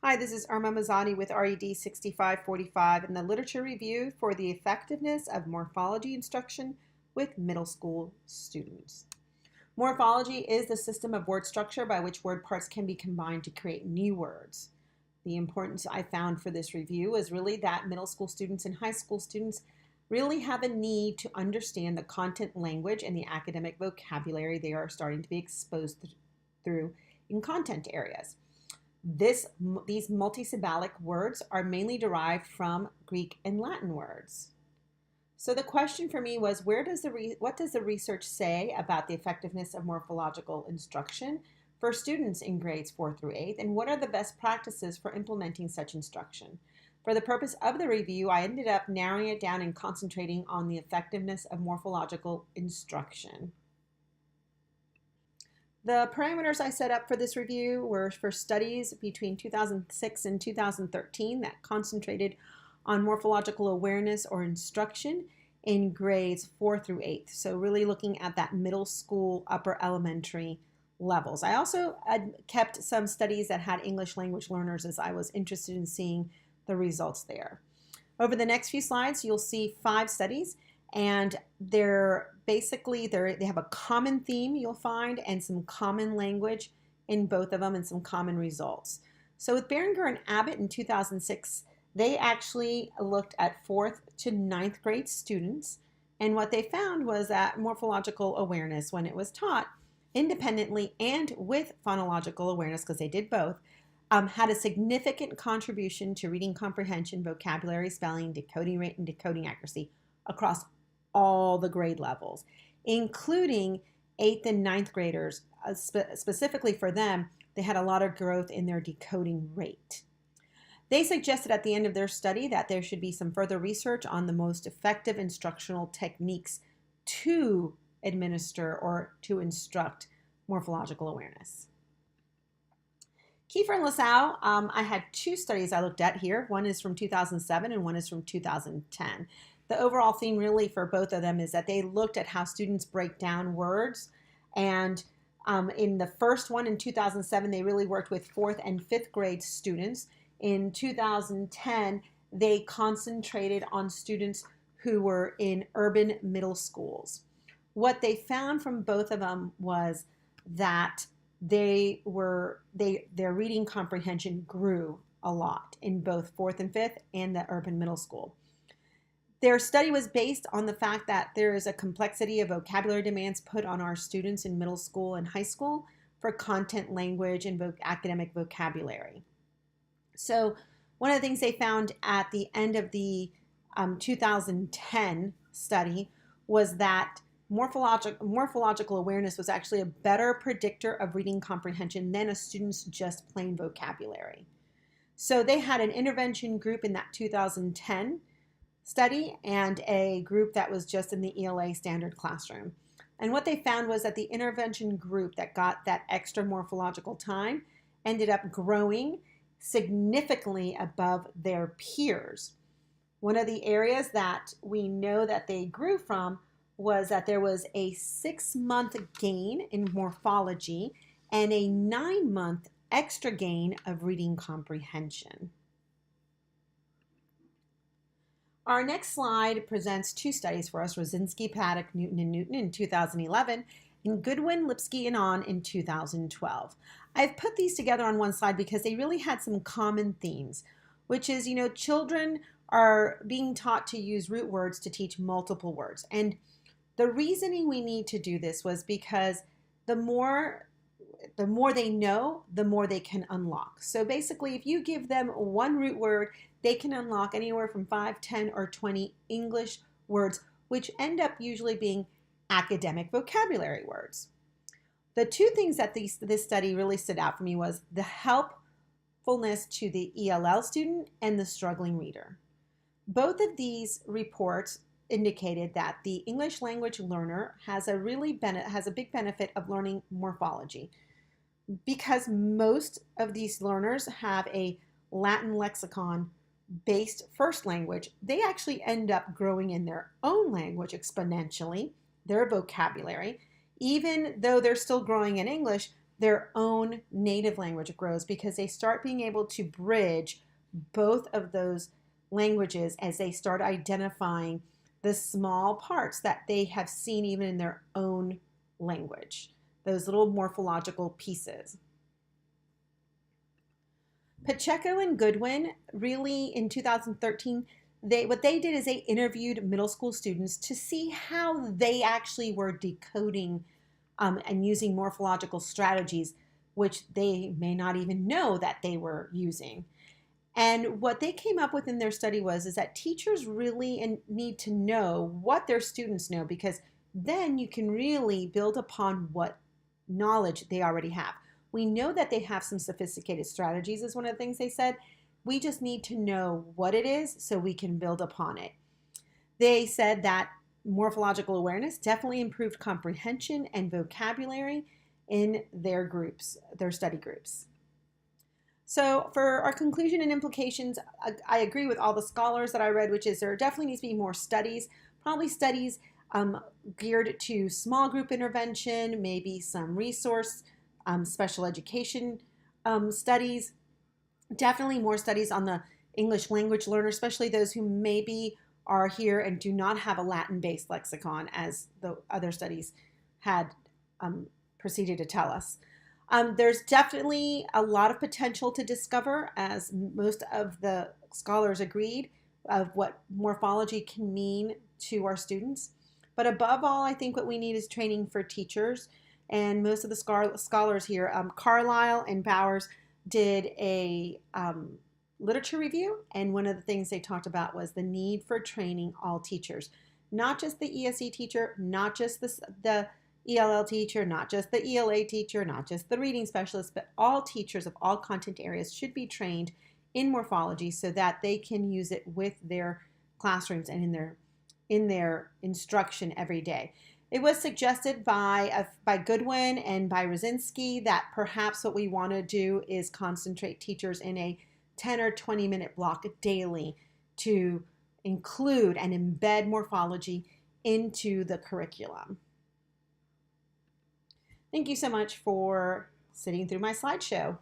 Hi, this is Irma Mazzani with RED 6545 and the literature review for the effectiveness of morphology instruction with middle school students. Morphology is the system of word structure by which word parts can be combined to create new words. The importance I found for this review is really that middle school students and high school students really have a need to understand the content language and the academic vocabulary they are starting to be exposed through in content areas. These multisyllabic words are mainly derived from Greek and Latin words. So the question for me was, what does the research say about the effectiveness of morphological instruction for students in grades 4 through 8, and what are the best practices for implementing such instruction? For the purpose of the review, I ended up narrowing it down and concentrating on the effectiveness of morphological instruction. The parameters I set up for this review were for studies between 2006 and 2013 that concentrated on morphological awareness or instruction in grades 4 through 8. So really looking at that middle school, upper elementary levels. I also kept some studies that had English language learners as I was interested in seeing the results there. Over the next few slides, you'll see 5 studies, and they have a common theme you'll find and some common language in both of them and some common results. So with Berenger and Abbott in 2006, they actually looked at 4th to 9th grade students, and what they found was that morphological awareness, when it was taught independently and with phonological awareness, because they did both, had a significant contribution to reading comprehension, vocabulary, spelling, decoding rate, and decoding accuracy across all the grade levels, including 8th and 9th graders. Specifically for them, they had a lot of growth in their decoding rate. They suggested at the end of their study that there should be some further research on the most effective instructional techniques to administer or to instruct morphological awareness. Kiefer and Lasau, I had 2 studies I looked at here. One is from 2007 and one is from 2010. The overall theme really for both of them is that they looked at how students break down words. And in the first one in 2007, they really worked with 4th and 5th grade students. In 2010, they concentrated on students who were in urban middle schools. What they found from both of them was that their reading comprehension grew a lot in both 4th and 5th and the urban middle school. Their study was based on the fact that there is a complexity of vocabulary demands put on our students in middle school and high school for content, language, and academic vocabulary. So one of the things they found at the end of the 2010 study was that morphological awareness was actually a better predictor of reading comprehension than a student's just plain vocabulary. So they had an intervention group in that 2010 study and a group that was just in the ELA standard classroom. And what they found was that the intervention group that got that extra morphological time ended up growing significantly above their peers. One of the areas that we know that they grew from was that there was a 6-month gain in morphology and a 9-month extra gain of reading comprehension. Our next slide presents 2 studies for us, Rosinski, Paddock, Newton, and Newton in 2011, and Goodwin, Lipsky, and On in 2012. I've put these together on one slide because they really had some common themes, which is, children are being taught to use root words to teach multiple words. And the reasoning we need to do this was because the more they know, the more they can unlock. So basically, if you give them one root word, they can unlock anywhere from 5, 10, or 20 English words, which end up usually being academic vocabulary words. The 2 things that this study really stood out for me was the helpfulness to the ELL student and the struggling reader. Both of these reports indicated that the English language learner has a big benefit of learning morphology, because most of these learners have a Latin lexicon based first language. They actually end up growing in their own language exponentially, their vocabulary. Even though they're still growing in English, their own native language grows because they start being able to bridge both of those languages as they start identifying the small parts that they have seen even in their own language, those little morphological pieces. Pacheco and Goodwin really in 2013, what they did is they interviewed middle school students to see how they actually were decoding and using morphological strategies, which they may not even know that they were using. And what they came up with in their study is that teachers really need to know what their students know, because then you can really build upon what knowledge they already have. We know that they have some sophisticated strategies is one of the things they said. We just need to know what it is so we can build upon it. They said that morphological awareness definitely improved comprehension and vocabulary in their groups, their study groups. So for our conclusion and implications, I agree with all the scholars that I read, which is there definitely needs to be more studies, probably studies geared to small group intervention, maybe some resource, special education studies, definitely more studies on the English language learner, especially those who maybe are here and do not have a Latin-based lexicon, as the other studies had proceeded to tell us. There's definitely a lot of potential to discover, as most of the scholars agreed, of what morphology can mean to our students. But above all, I think what we need is training for teachers. And most of the scholars here, Carlisle and Bowers, did a literature review. And one of the things they talked about was the need for training all teachers, not just the ESE teacher, not just the ELL teacher, not just the ELA teacher, not just the reading specialist, but all teachers of all content areas should be trained in morphology so that they can use it with their classrooms and in their instruction every day. It was suggested by Goodwin and by Rosinski that perhaps what we want to do is concentrate teachers in a 10 or 20 minute block daily to include and embed morphology into the curriculum. Thank you so much for sitting through my slideshow.